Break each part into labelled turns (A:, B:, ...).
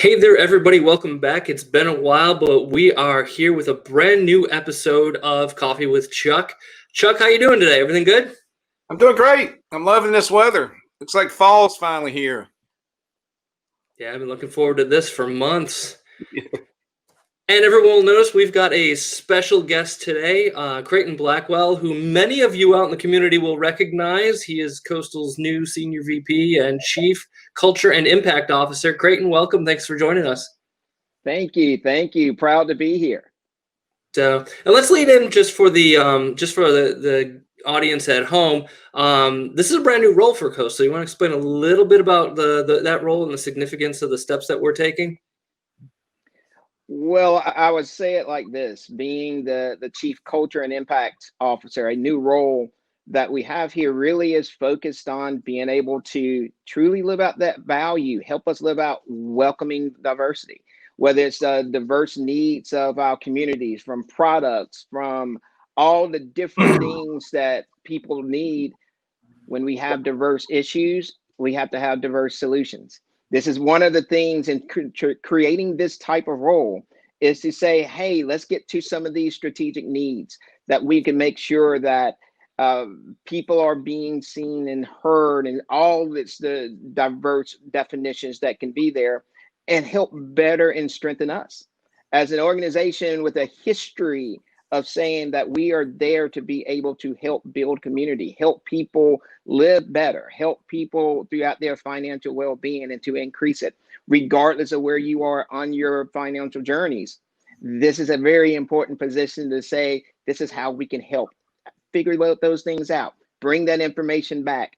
A: Hey there, everybody. Welcome back. It's been a while, but we are here with a brand new episode of Coffee with Chuck. Chuck, how you doing today? Everything good?
B: I'm doing great. I'm loving this weather. Looks like fall's finally here.
A: Yeah, I've been looking forward to this for months. And everyone will notice we've got a special guest today, Creighton Blackwell, who many of you out in the community will recognize. He is Coastal's new Senior VP and Chief Culture and Impact Officer. Creighton, welcome. Thanks for joining us.
C: Thank you. Thank you. Proud to be here.
A: So, and let's lead in just for the audience at home. This is a brand new role for Coastal. You want to explain a little bit about that role and the significance of the steps that we're taking?
C: Well, I would say it like this: being the Chief Culture and Impact Officer, a new role that we have here really is focused on being able to truly live out that value, help us live out welcoming diversity, whether it's the diverse needs of our communities, from products, from all the different things that people need. When we have diverse issues, we have to have diverse solutions. This is one of the things in creating this type of role, is to say, hey, let's get to some of these strategic needs that we can make sure that people are being seen and heard, and all it's the diverse definitions that can be there, and help better and strengthen us as an organization with a history of saying that we are there to be able to help build community, help people live better, help people throughout their financial well-being, and to increase it, regardless of where you are on your financial journeys. This is a very important position to say, this is how we can help figure those things out, bring that information back,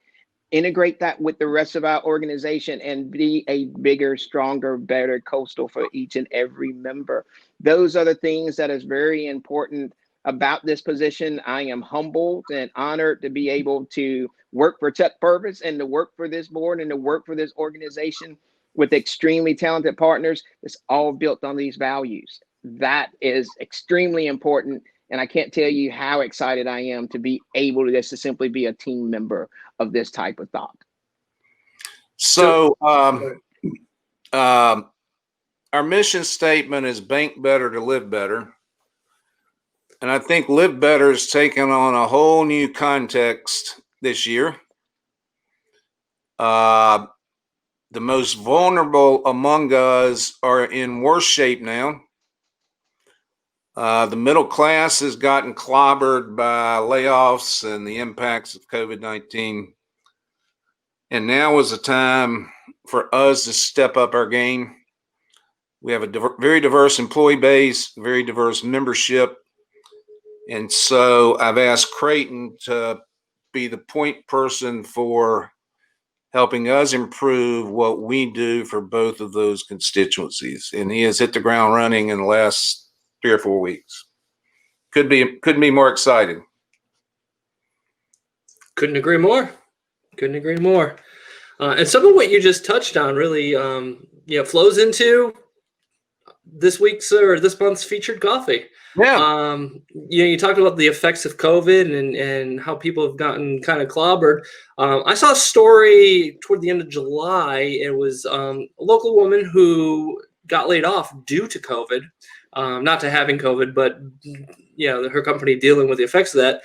C: integrate that with the rest of our organization, and be a bigger, stronger, better Coastal for each and every member. Those are the things that is very important about this position. I am humbled and honored to be able to work for Chuck Purvis, and to work for this board, and to work for this organization with extremely talented partners. It's all built on these values. That is extremely important. And I can't tell you how excited I am to be able to just to simply be a team member of this type of thought.
B: So our mission statement is bank better to live better. And I think live better is taken on a whole new context this year. The most vulnerable among us are in worse shape now. The middle class has gotten clobbered by layoffs and the impacts of COVID-19. And now is the time for us to step up our game. We have a very diverse employee base, very diverse membership. And so I've asked Creighton to be the point person for helping us improve what we do for both of those constituencies. And he has hit the ground running in the last 3 or 4 weeks. Couldn't be more excited.
A: Couldn't agree more. Couldn't agree more. And some of what you just touched on really, flows into this week's or this month's featured coffee.
B: Yeah.
A: You talked about the effects of COVID and how people have gotten kind of clobbered. I saw a story toward the end of July. It was a local woman who got laid off due to COVID. Not to having COVID, but her company dealing with the effects of that.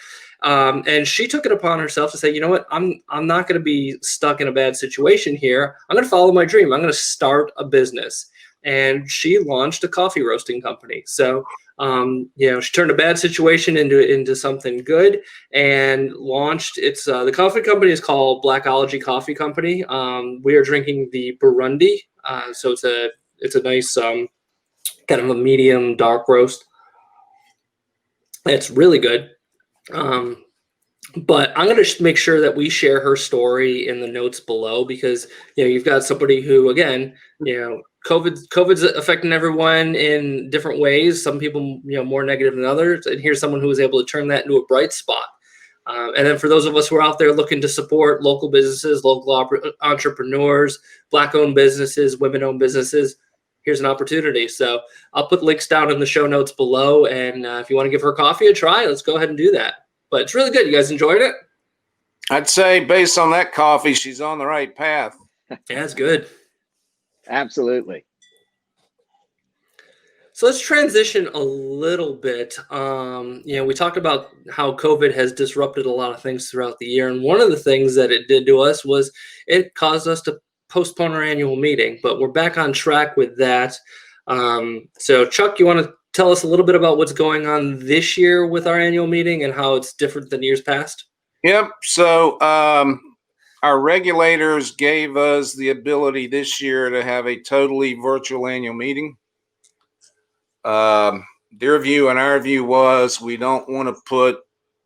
A: And she took it upon herself to say, you know what, I'm not going to be stuck in a bad situation here. I'm going to follow my dream. I'm going to start a business. And she launched a coffee roasting company. So, she turned a bad situation into something good, and launched the coffee company is called Blackology Coffee Company. We are drinking the Burundi. So it's a nice, kind of a medium dark roast. It's really good. But I'm going to make sure that we share her story in the notes below, because you've got somebody who, again, COVID's affecting everyone in different ways. Some people more negative than others, and here's someone who was able to turn that into a bright spot. And then for those of us who are out there looking to support local businesses, local entrepreneurs, Black-owned businesses, women-owned businesses, here's an opportunity. So I'll put links down in the show notes below. And if you want to give her coffee a try, let's go ahead and do that. But it's really good. You guys enjoyed it?
B: I'd say based on that coffee, she's on the right path.
A: Yeah, it's good.
C: Absolutely.
A: So let's transition a little bit. We talked about how COVID has disrupted a lot of things throughout the year. And one of the things that it did to us was it caused us to postpone our annual meeting, but we're back on track with that. So Chuck, you want to tell us a little bit about what's going on this year with our annual meeting and how it's different than years past?
B: Yep. So our regulators gave us the ability this year to have a totally virtual annual meeting. Their view and our view was we don't want to put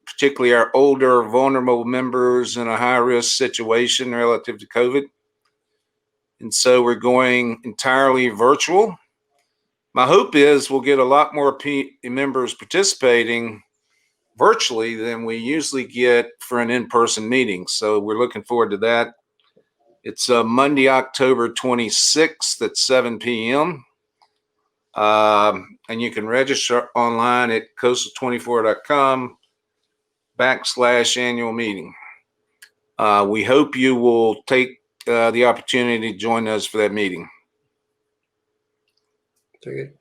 B: particularly our older, vulnerable members in a high-risk situation relative to COVID. And so we're going entirely virtual. My hope is we'll get a lot more members participating virtually than we usually get for an in-person meeting. So we're looking forward to that. It's Monday, October 26th at 7 p.m. And you can register online at coastal24.com/annual meeting. We hope you will take the opportunity to join us for that meeting.
A: Very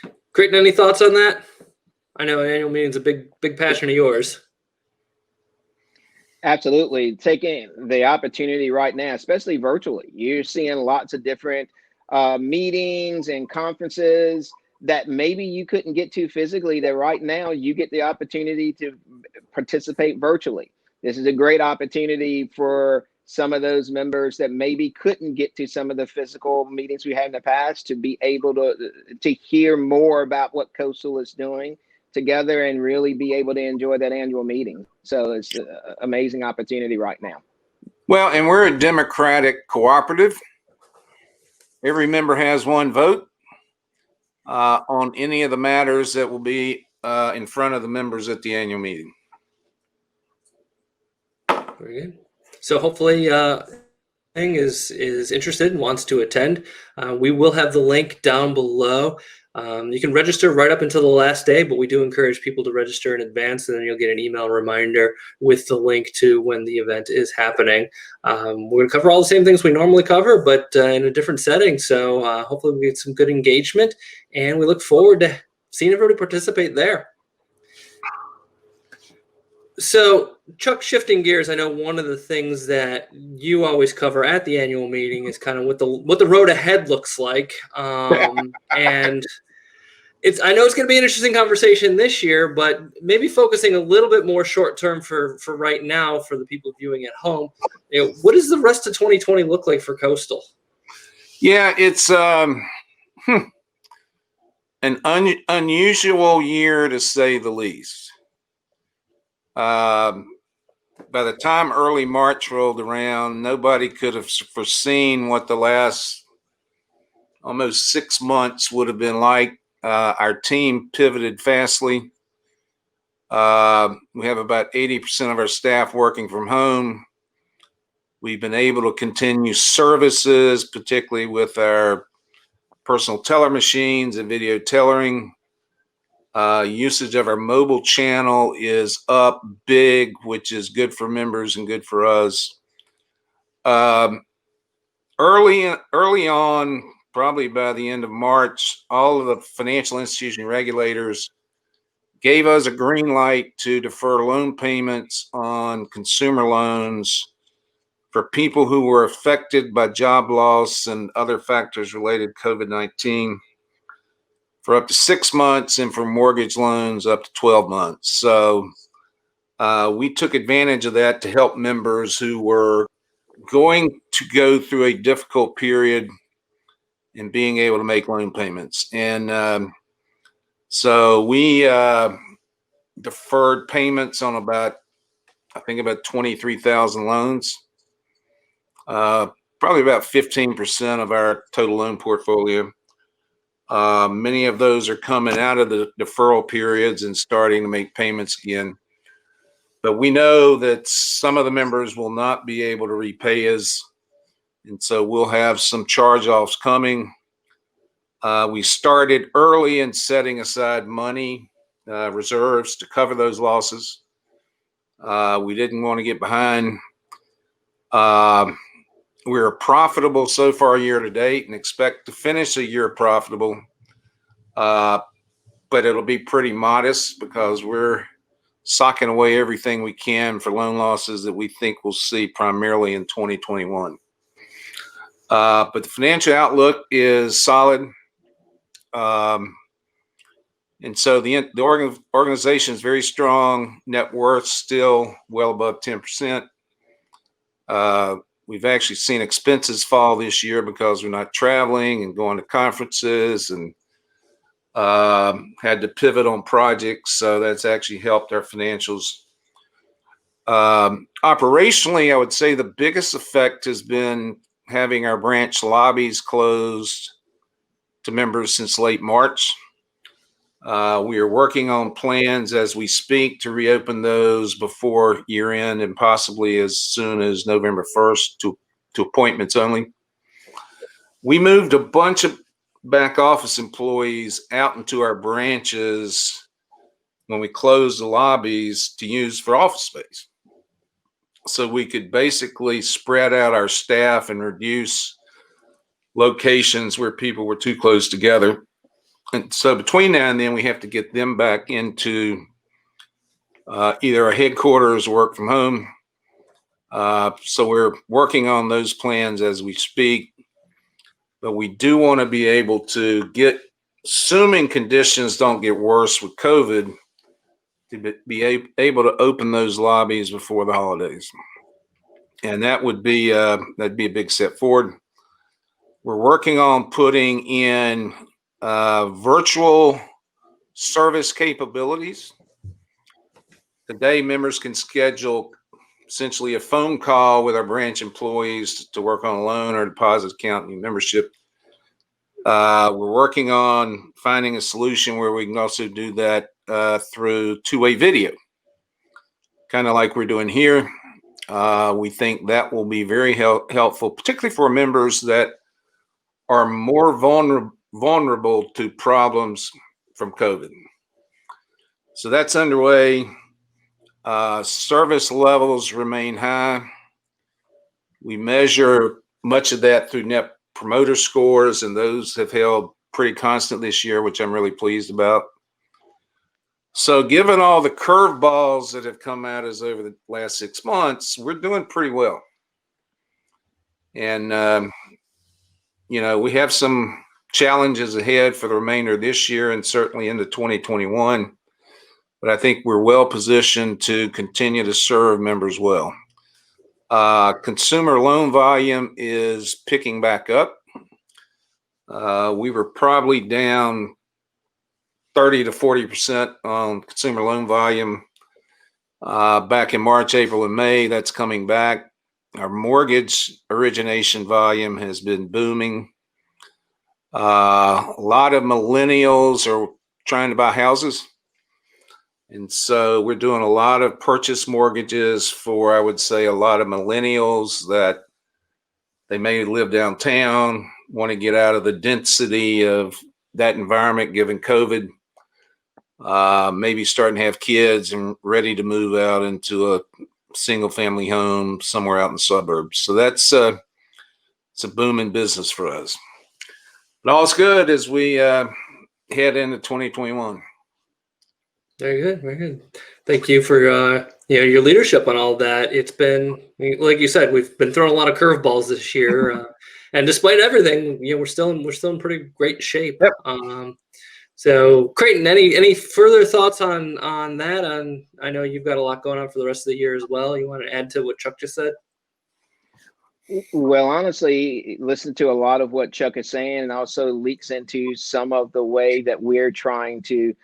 A: good. Creighton, any thoughts on that? I know an annual meeting is a big passion of yours.
C: Absolutely. Taking the opportunity right now, especially virtually, you're seeing lots of different meetings and conferences that maybe you couldn't get to physically, that right now you get the opportunity to participate virtually. This is a great opportunity for some of those members that maybe couldn't get to some of the physical meetings we had in the past to be able to hear more about what Coastal is doing together and really be able to enjoy that annual meeting. So it's an amazing opportunity right now.
B: Well, and we're a democratic cooperative. Every member has one vote on any of the matters that will be in front of the members at the annual meeting.
A: Very good. So hopefully is interested and wants to attend. We will have the link down below. You can register right up until the last day, but we do encourage people to register in advance, and then you'll get an email reminder with the link to when the event is happening. We're going to cover all the same things we normally cover, but in a different setting. So hopefully we get some good engagement, and we look forward to seeing everybody participate there. So, Chuck, shifting gears, I know one of the things that you always cover at the annual meeting is kind of what the road ahead looks like, and I know it's going to be an interesting conversation this year, but maybe focusing a little bit more short term for right now for the people viewing at home. What does the rest of 2020 look like for Coastal?
B: Yeah, it's an unusual year to say the least. By the time early March rolled around, nobody could have foreseen what the last almost 6 months would have been like. Our team pivoted fastly. We have about 80% of our staff working from home. We've been able to continue services, particularly with our personal teller machines and video tellering. Usage of our mobile channel is up big, which is good for members and good for us. Early on, probably by the end of March, all of the financial institution regulators gave us a green light to defer loan payments on consumer loans for people who were affected by job loss and other factors related to COVID-19. For up to 6 months, and for mortgage loans up to 12 months. So we took advantage of that to help members who were going to go through a difficult period in being able to make loan payments. And so we deferred payments on about 23,000 loans, probably about 15% of our total loan portfolio. Many of those are coming out of the deferral periods and starting to make payments again. But we know that some of the members will not be able to repay us, and so we'll have some charge-offs coming. We started early in setting aside money, reserves to cover those losses. We didn't want to get behind. We're profitable so far year to date and expect to finish the year profitable. but it'll be pretty modest because we're socking away everything we can for loan losses that we think we'll see primarily in 2021. But the financial outlook is solid. And so the organization is very strong. Net worth still well above 10%. We've actually seen expenses fall this year because we're not traveling and going to conferences, and had to pivot on projects. So that's actually helped our financials. Operationally, I would say the biggest effect has been having our branch lobbies closed to members since late March. We are working on plans as we speak to reopen those before year end and possibly as soon as November 1st to appointments only. We moved a bunch of back office employees out into our branches when we closed the lobbies to use for office space. So we could basically spread out our staff and reduce locations where people were too close together. And so between now and then, we have to get them back into either our headquarters or work from home. So we're working on those plans as we speak. But we do want to be able to get, assuming conditions don't get worse with COVID, to be able to open those lobbies before the holidays. And that would be that'd be a big step forward. We're working on putting in virtual service capabilities. Today, members can schedule essentially a phone call with our branch employees to work on a loan or deposit account and membership. We're working on finding a solution where we can also do that through two-way video, kind of like we're doing here. We think that will be very helpful, particularly for members that are more vulnerable to problems from COVID. So that's underway. Service levels remain high. We measure much of that through net promoter scores, and those have held pretty constant this year, which I'm really pleased about. So given all the curveballs that have come at us over the last 6 months, we're doing pretty well. And, we have some challenges ahead for the remainder of this year and certainly into 2021. But I think we're well positioned to continue to serve members well. Consumer loan volume is picking back up. We were probably down 30 to 40% on consumer loan volume back in March, April, and May. That's coming back. Our mortgage origination volume has been booming. A lot of millennials are trying to buy houses. And so we're doing a lot of purchase mortgages for, I would say, a lot of millennials that they may live downtown, want to get out of the density of that environment given COVID, maybe starting to have kids and ready to move out into a single family home somewhere out in the suburbs. So it's a booming business for us. But all's good as we head into 2021.
A: Very good, very good. Thank you for your leadership on all of that. It's been, like you said, we've been throwing a lot of curveballs this year, and despite everything, we're still in pretty great shape.
B: Yep.
A: So Creighton, any further thoughts on that? I know you've got a lot going on for the rest of the year as well. You want to add to what Chuck just said?
C: Well, honestly, listen to a lot of what Chuck is saying, and also leaks into some of the way that we're trying to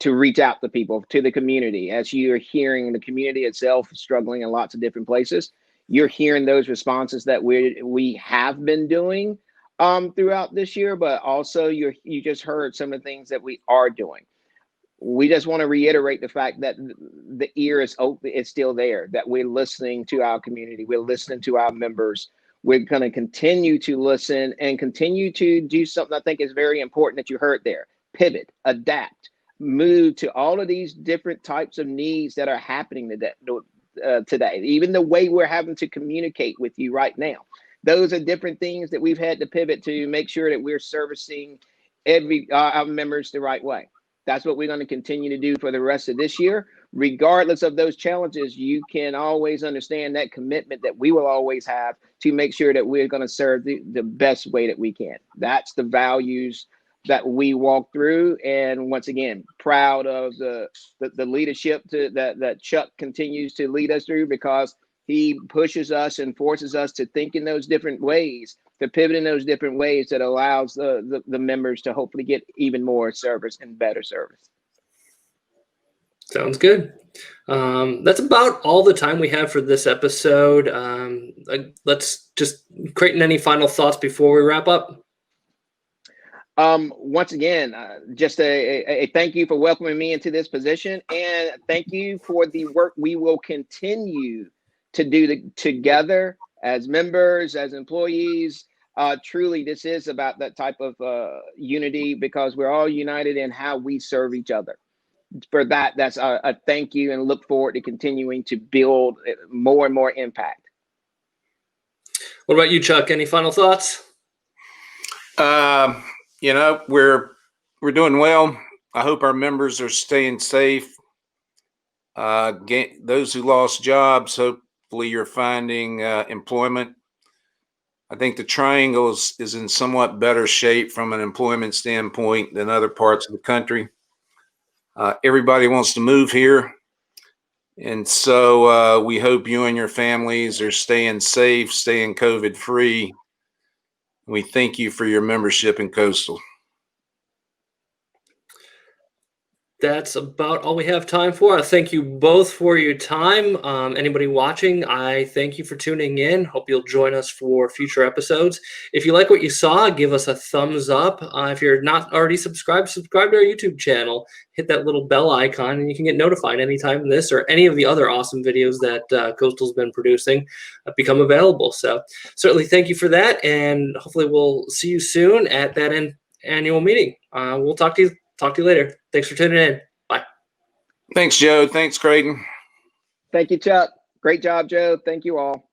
C: reach out to people, to the community. As you're hearing, the community itself is struggling in lots of different places. You're hearing those responses that we have been doing throughout this year, but also you just heard some of the things that we are doing. We just want to reiterate the fact that the ear is open, it's still there, that we're listening to our community, we're listening to our members. We're going to continue to listen and continue to do something I think is very important that you heard there. Pivot, adapt, move to all of these different types of needs that are happening today. Even the way we're having to communicate with you right now. Those are different things that we've had to pivot to make sure that we're servicing our members the right way. That's what we're going to continue to do for the rest of this year. Regardless of those challenges, you can always understand that commitment that we will always have to make sure that we're going to serve the best way that we can. That's the values that we walk through. And once again, proud of the leadership that Chuck continues to lead us through, because he pushes us and forces us to think in those different ways, to pivot in those different ways that allows the members to hopefully get even more service and better service.
A: Sounds good. That's about all the time we have for this episode. Let's just, Creighton, any final thoughts before we wrap up?
C: Once again, just a thank you for welcoming me into this position, and thank you for the work we will continue to do together as members, as employees. Truly, this is about that type of unity, because we're all united in how we serve each other. For that, that's a thank you, and look forward to continuing to build more and more impact.
A: What about you, Chuck? Any final thoughts?
B: You know, we're doing well. I hope our members are staying safe. Those who lost jobs, hopefully you're finding employment. I think the Triangle is in somewhat better shape from an employment standpoint than other parts of the country. Everybody wants to move here. And so we hope you and your families are staying safe, staying COVID-free. We thank you for your membership in Coastal.
A: That's about all we have time for. I thank you both for your time. Anybody watching, I thank you for tuning in. Hope you'll join us for future episodes. If you like what you saw, give us a thumbs up. If you're not already subscribed, subscribe to our YouTube channel. Hit that little bell icon, and you can get notified anytime this or any of the other awesome videos that Coastal's been producing become available. So certainly thank you for that, and hopefully we'll see you soon at that annual meeting. We'll talk to you later. Thanks for tuning in. Bye.
B: Thanks, Joe. Thanks, Creighton.
C: Thank you, Chuck. Great job, Joe. Thank you all.